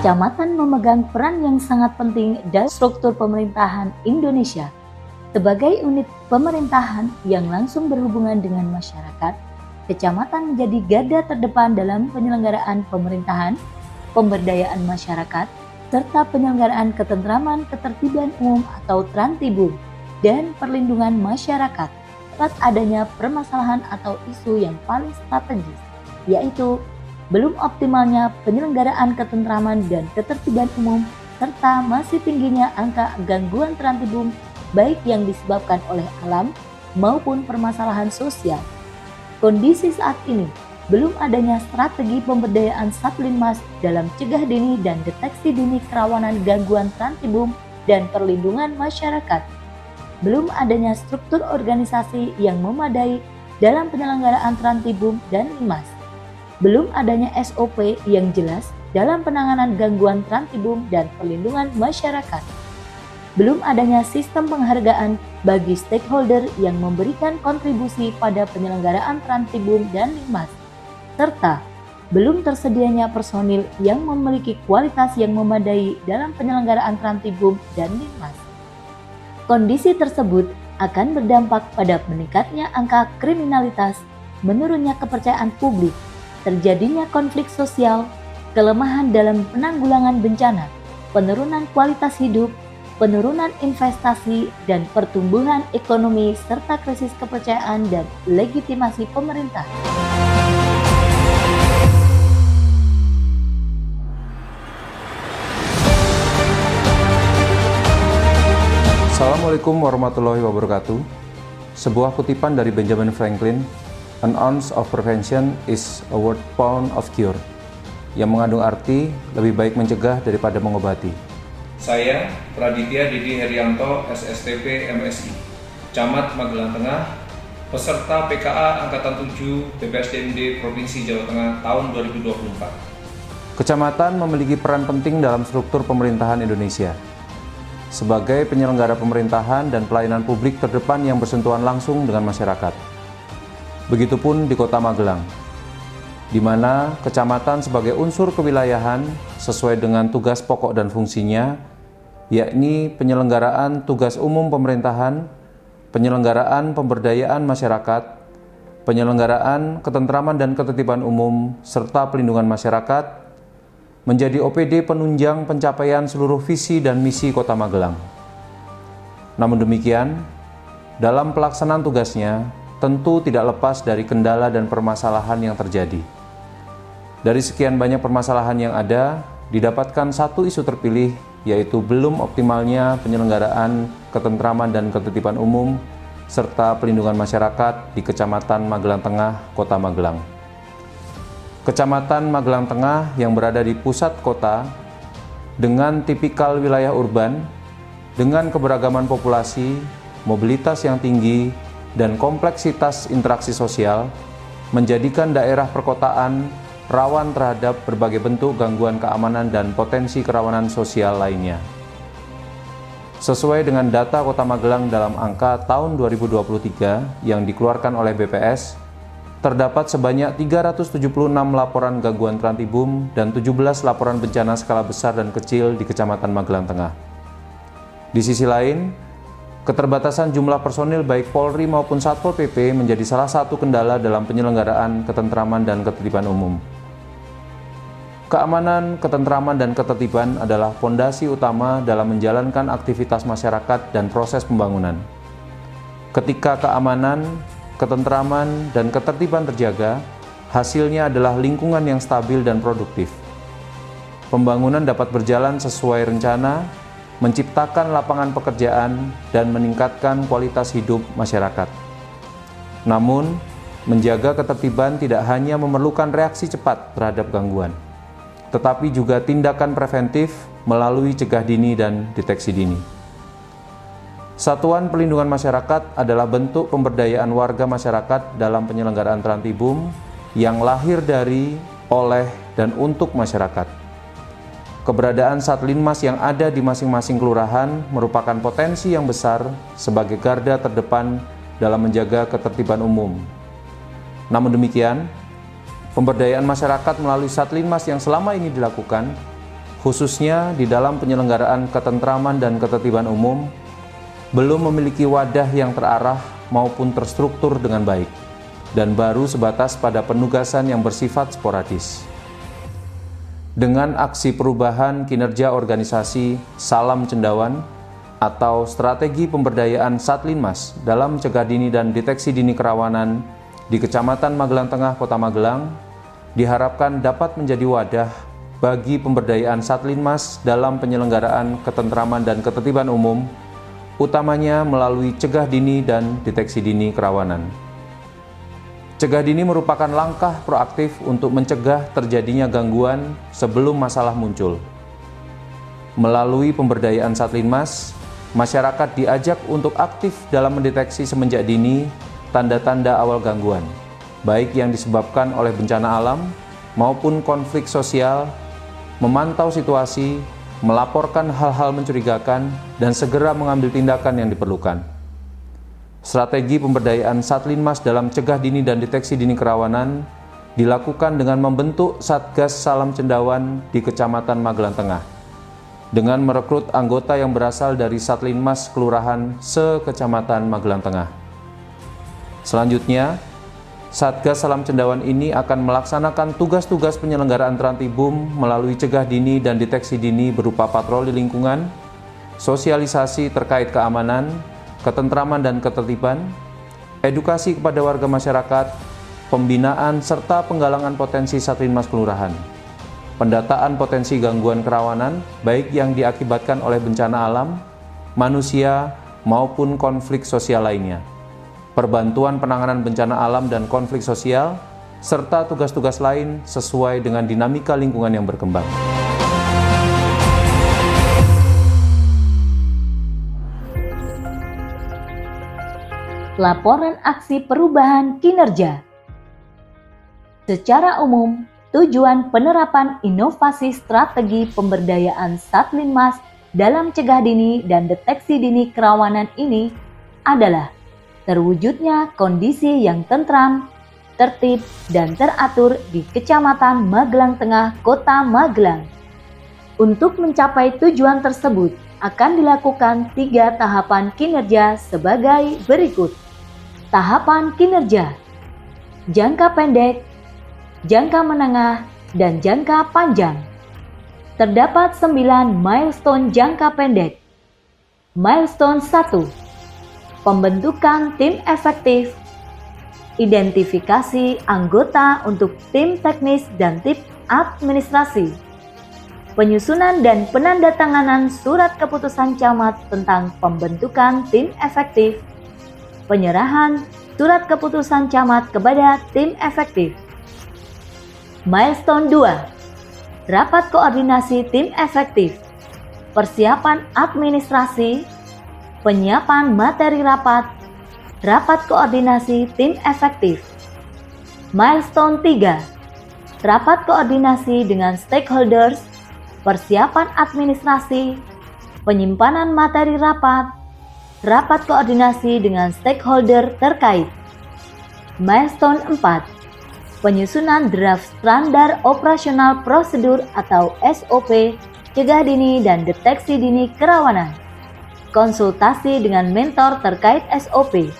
Kecamatan memegang peran yang sangat penting dalam struktur pemerintahan Indonesia. Sebagai unit pemerintahan yang langsung berhubungan dengan masyarakat, kecamatan menjadi garda terdepan dalam penyelenggaraan pemerintahan, pemberdayaan masyarakat, serta penyelenggaraan ketentraman ketertiban umum atau Trantibum, dan perlindungan masyarakat saat adanya permasalahan atau isu yang paling strategis, yaitu belum optimalnya penyelenggaraan ketentraman dan ketertiban umum, serta masih tingginya angka gangguan Trantibum baik yang disebabkan oleh alam maupun permasalahan sosial. Kondisi saat ini, belum adanya strategi pemberdayaan Satlinmas dalam cegah dini dan deteksi dini kerawanan gangguan Trantibum dan perlindungan masyarakat. Belum adanya struktur organisasi yang memadai dalam penyelenggaraan Trantibum dan Linmas. Belum adanya SOP yang jelas dalam penanganan gangguan Trantibum dan perlindungan masyarakat. Belum adanya sistem penghargaan bagi stakeholder yang memberikan kontribusi pada penyelenggaraan Trantibum dan Linmas, serta belum tersedianya personil yang memiliki kualitas yang memadai dalam penyelenggaraan Trantibum dan Linmas. Kondisi tersebut akan berdampak pada meningkatnya angka kriminalitas, menurunnya kepercayaan publik, terjadinya konflik sosial, kelemahan dalam penanggulangan bencana, penurunan kualitas hidup, penurunan investasi dan pertumbuhan ekonomi, serta krisis kepercayaan dan legitimasi pemerintah. Assalamualaikum warahmatullahi wabarakatuh. Sebuah kutipan dari Benjamin Franklin, "An ounce of prevention is a worth pound of cure," yang mengandung arti lebih baik mencegah daripada mengobati. Saya, Praditya Didi Herianto, SSTP MSI, Camat Magelang Tengah, peserta PKA Angkatan 7 BPSDMD Provinsi Jawa Tengah tahun 2024. Kecamatan memiliki peran penting dalam struktur pemerintahan Indonesia. Sebagai penyelenggara pemerintahan dan pelayanan publik terdepan yang bersentuhan langsung dengan masyarakat. Begitupun di Kota Magelang, di mana kecamatan sebagai unsur kewilayahan sesuai dengan tugas pokok dan fungsinya, yakni penyelenggaraan tugas umum pemerintahan, penyelenggaraan pemberdayaan masyarakat, penyelenggaraan ketentraman dan ketertiban umum, serta pelindungan masyarakat, menjadi OPD penunjang pencapaian seluruh visi dan misi Kota Magelang. Namun demikian, dalam pelaksanaan tugasnya, tentu tidak lepas dari kendala dan permasalahan yang terjadi. Dari sekian banyak permasalahan yang ada, didapatkan satu isu terpilih, yaitu belum optimalnya penyelenggaraan ketentraman dan ketertiban umum, serta pelindungan masyarakat di Kecamatan Magelang Tengah, Kota Magelang. Kecamatan Magelang Tengah yang berada di pusat kota, dengan tipikal wilayah urban, dengan keberagaman populasi, mobilitas yang tinggi, dan kompleksitas interaksi sosial, menjadikan daerah perkotaan rawan terhadap berbagai bentuk gangguan keamanan dan potensi kerawanan sosial lainnya. Sesuai dengan data Kota Magelang dalam angka tahun 2023 yang dikeluarkan oleh BPS, terdapat sebanyak 376 laporan gangguan Trantibum dan 17 laporan bencana skala besar dan kecil di Kecamatan Magelang Tengah. Di sisi lain, keterbatasan jumlah personil baik Polri maupun Satpol PP menjadi salah satu kendala dalam penyelenggaraan ketentraman dan ketertiban umum. Keamanan, ketentraman, dan ketertiban adalah fondasi utama dalam menjalankan aktivitas masyarakat dan proses pembangunan. Ketika keamanan, ketentraman, dan ketertiban terjaga, hasilnya adalah lingkungan yang stabil dan produktif. Pembangunan dapat berjalan sesuai rencana, menciptakan lapangan pekerjaan, dan meningkatkan kualitas hidup masyarakat. Namun, menjaga ketertiban tidak hanya memerlukan reaksi cepat terhadap gangguan, tetapi juga tindakan preventif melalui cegah dini dan deteksi dini. Satuan Pelindungan Masyarakat adalah bentuk pemberdayaan warga masyarakat dalam penyelenggaraan Trantibum yang lahir dari, oleh, dan untuk masyarakat. Keberadaan Satlinmas yang ada di masing-masing kelurahan merupakan potensi yang besar sebagai garda terdepan dalam menjaga ketertiban umum. Namun demikian, pemberdayaan masyarakat melalui Satlinmas yang selama ini dilakukan khususnya di dalam penyelenggaraan ketentraman dan ketertiban umum, belum memiliki wadah yang terarah maupun terstruktur dengan baik, dan baru sebatas pada penugasan yang bersifat sporadis. Dengan aksi perubahan kinerja organisasi Salam Cendawan atau strategi pemberdayaan Satlinmas dalam mencegah dini dan deteksi dini kerawanan di Kecamatan Magelang Tengah, Kota Magelang, diharapkan dapat menjadi wadah bagi pemberdayaan Satlinmas dalam penyelenggaraan ketentraman dan ketertiban umum, utamanya melalui cegah dini dan deteksi dini kerawanan. Cegah dini merupakan langkah proaktif untuk mencegah terjadinya gangguan sebelum masalah muncul. Melalui pemberdayaan Satlinmas, masyarakat diajak untuk aktif dalam mendeteksi semenjak dini tanda-tanda awal gangguan, baik yang disebabkan oleh bencana alam maupun konflik sosial, memantau situasi, melaporkan hal-hal mencurigakan, dan segera mengambil tindakan yang diperlukan. Strategi pemberdayaan Satlinmas dalam cegah dini dan deteksi dini kerawanan dilakukan dengan membentuk Satgas Salam Cendawan di Kecamatan Magelang Tengah, dengan merekrut anggota yang berasal dari Satlinmas Kelurahan se-Kecamatan Magelang Tengah. Selanjutnya, Satgas Salam Cendawan ini akan melaksanakan tugas-tugas penyelenggaraan Trantibum melalui cegah dini dan deteksi dini berupa patroli lingkungan, sosialisasi terkait keamanan, ketentraman dan ketertiban, edukasi kepada warga masyarakat, pembinaan serta penggalangan potensi Satlinmas Kelurahan, pendataan potensi gangguan kerawanan baik yang diakibatkan oleh bencana alam, manusia, maupun konflik sosial lainnya, perbantuan penanganan bencana alam dan konflik sosial, serta tugas-tugas lain sesuai dengan dinamika lingkungan yang berkembang. Laporan aksi perubahan kinerja. Secara umum, tujuan penerapan inovasi strategi pemberdayaan Satlinmas dalam cegah dini dan deteksi dini kerawanan ini adalah terwujudnya kondisi yang tentram, tertib, dan teratur di Kecamatan Magelang Tengah, Kota Magelang. Untuk mencapai tujuan tersebut, akan dilakukan 3 tahapan kinerja sebagai berikut. Tahapan kinerja: jangka pendek, jangka menengah, dan jangka panjang. Terdapat 9 milestone jangka pendek. Milestone 1. Pembentukan tim efektif. Identifikasi anggota untuk tim teknis dan tim administrasi. Penyusunan dan penandatanganan surat keputusan camat tentang pembentukan tim efektif. Penyerahan surat keputusan camat kepada tim efektif. Milestone 2. Rapat koordinasi tim efektif. Persiapan administrasi, penyiapan materi rapat, rapat koordinasi tim efektif. Milestone 3. Rapat koordinasi dengan stakeholders, persiapan administrasi, penyimpanan materi rapat, rapat koordinasi dengan stakeholder terkait. Milestone 4. Penyusunan draft standar operasional prosedur atau SOP, cegah dini dan deteksi dini kerawanan. Konsultasi dengan mentor terkait SOP.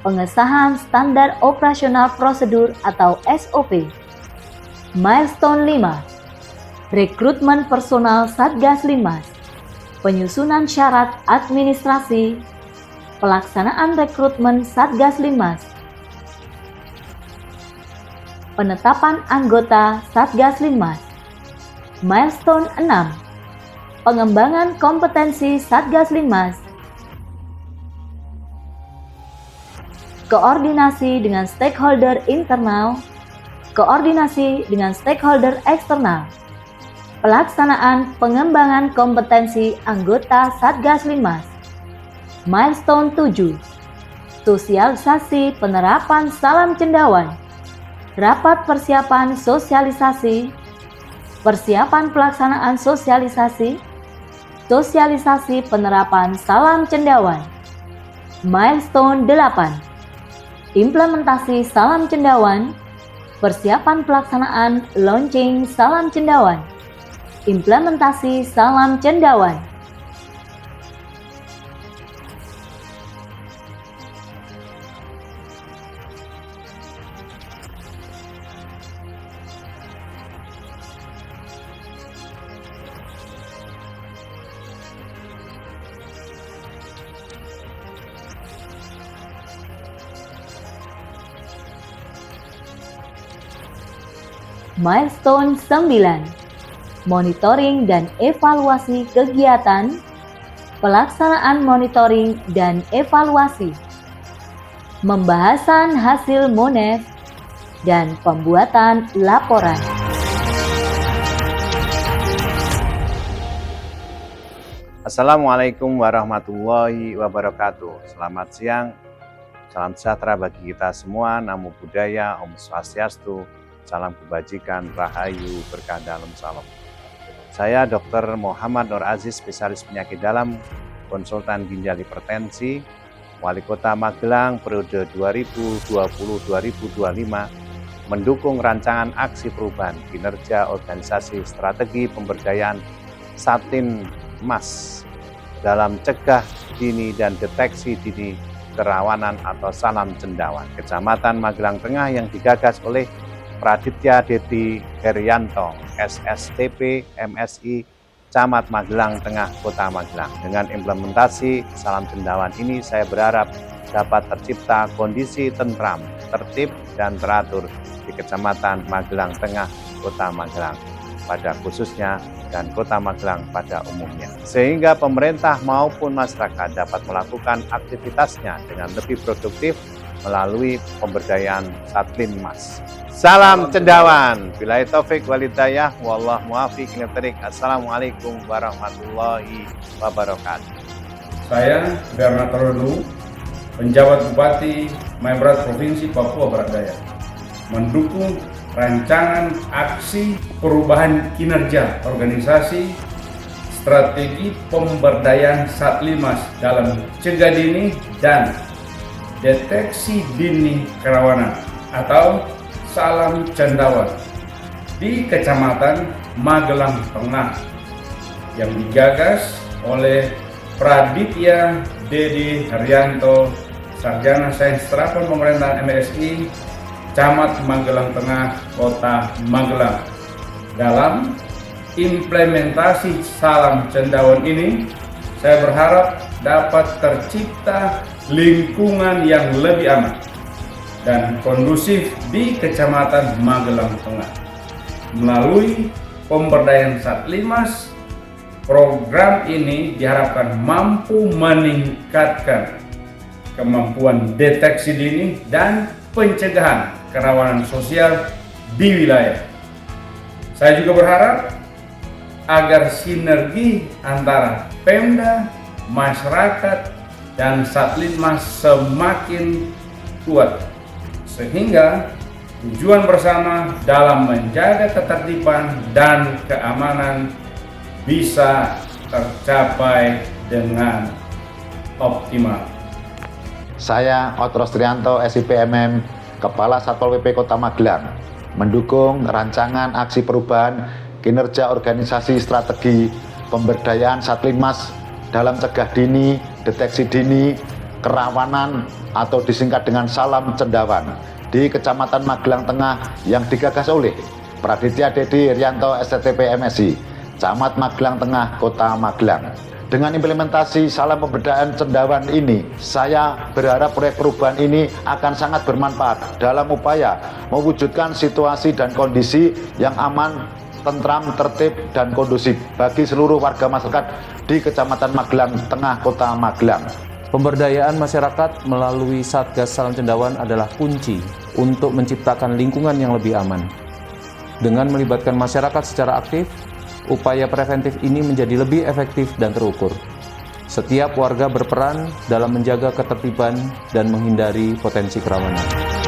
Pengesahan standar operasional prosedur atau SOP. Milestone 5. Rekrutmen personal Satgas Linmas. Penyusunan syarat administrasi. Pelaksanaan rekrutmen Satgas Linmas. Penetapan anggota Satgas Linmas. Milestone 6. Pengembangan kompetensi Satgas Linmas. Koordinasi dengan stakeholder internal. Koordinasi dengan stakeholder eksternal. Pelaksanaan pengembangan kompetensi anggota Satgas Linmas. Milestone 7. Sosialisasi penerapan Salam Cendawan. Rapat persiapan sosialisasi. Persiapan pelaksanaan sosialisasi. Sosialisasi penerapan Salam Cendawan. Milestone 8. Implementasi Salam Cendawan. Persiapan pelaksanaan launching Salam Cendawan. Implementasi Salam Cendawan. Milestone 9. Monitoring dan evaluasi kegiatan, pelaksanaan monitoring dan evaluasi, pembahasan hasil MONEF, dan pembuatan laporan. Assalamualaikum warahmatullahi wabarakatuh. Selamat siang, salam sejahtera bagi kita semua, Namo Buddhaya, Om Swastiastu, salam kebajikan, rahayu, berkah dalam salam. Saya Dr. Muhammad Nur Aziz, spesialis penyakit dalam, konsultan ginjal hipertensi, Wali Kota Magelang periode 2020-2025, mendukung rancangan aksi perubahan kinerja organisasi strategi pemberdayaan Satlinmas dalam cegah dini dan deteksi dini kerawanan atau Salam Cendawan Kecamatan Magelang Tengah yang digagas oleh Praditya Dedi Herianto, SSTP, MSI, Camat Magelang Tengah, Kota Magelang. Dengan implementasi Salam Cendawan ini, saya berharap dapat tercipta kondisi tentram, tertib, dan teratur di Kecamatan Magelang Tengah, Kota Magelang pada khususnya dan Kota Magelang pada umumnya. Sehingga pemerintah maupun masyarakat dapat melakukan aktivitasnya dengan lebih produktif melalui pemberdayaan Satlinmas. Salam Cendawan. Billahi taufik walhidayah. Wallahu muwaffiq ila thoriq. Assalamualaikum warahmatullahi wabarakatuh. Saya Bernard Rodu, penjabat Bupati Maibrat Provinsi Papua Barat Daya, mendukung rancangan aksi perubahan kinerja organisasi strategi pemberdayaan Satlinmas dalam cegah dini dan deteksi dini kerawanan atau Salam Cendawan di Kecamatan Magelang Tengah yang digagas oleh Praditya Dedi Herianto, Sarjana Sains Terapan Pemerintahan MSI, Camat Magelang Tengah, Kota Magelang. Dalam implementasi Salam Cendawan ini, saya berharap dapat tercipta lingkungan yang lebih aman dan kondusif di Kecamatan Magelang Tengah. Melalui pemberdayaan Satlinmas, program ini diharapkan mampu meningkatkan kemampuan deteksi dini dan pencegahan kerawanan sosial di wilayah. Saya juga berharap agar sinergi antara Pemda, masyarakat, dan Satlinmas semakin kuat, sehingga tujuan bersama dalam menjaga ketertiban dan keamanan bisa tercapai dengan optimal. Saya Otros Trianto, SIPMM, Kepala Satpol PP Kota Magelang, mendukung rancangan aksi perubahan kinerja organisasi strategi pemberdayaan Satlinmas dalam cegah dini, deteksi dini, kerawanan atau disingkat dengan Salam Cendawan di Kecamatan Magelang Tengah yang digagas oleh Praditya Dedi Herianto, STTP MSI, Camat Magelang Tengah, Kota Magelang. Dengan implementasi Salam Pemberdayaan Cendawan ini, saya berharap proyek perubahan ini akan sangat bermanfaat dalam upaya mewujudkan situasi dan kondisi yang aman, tentram, tertib, dan kondusif bagi seluruh warga masyarakat di Kecamatan Magelang Tengah, Kota Magelang. Pemberdayaan masyarakat melalui Satgas Salam Cendawan adalah kunci untuk menciptakan lingkungan yang lebih aman. Dengan melibatkan masyarakat secara aktif, upaya preventif ini menjadi lebih efektif dan terukur. Setiap warga berperan dalam menjaga ketertiban dan menghindari potensi kerawanan.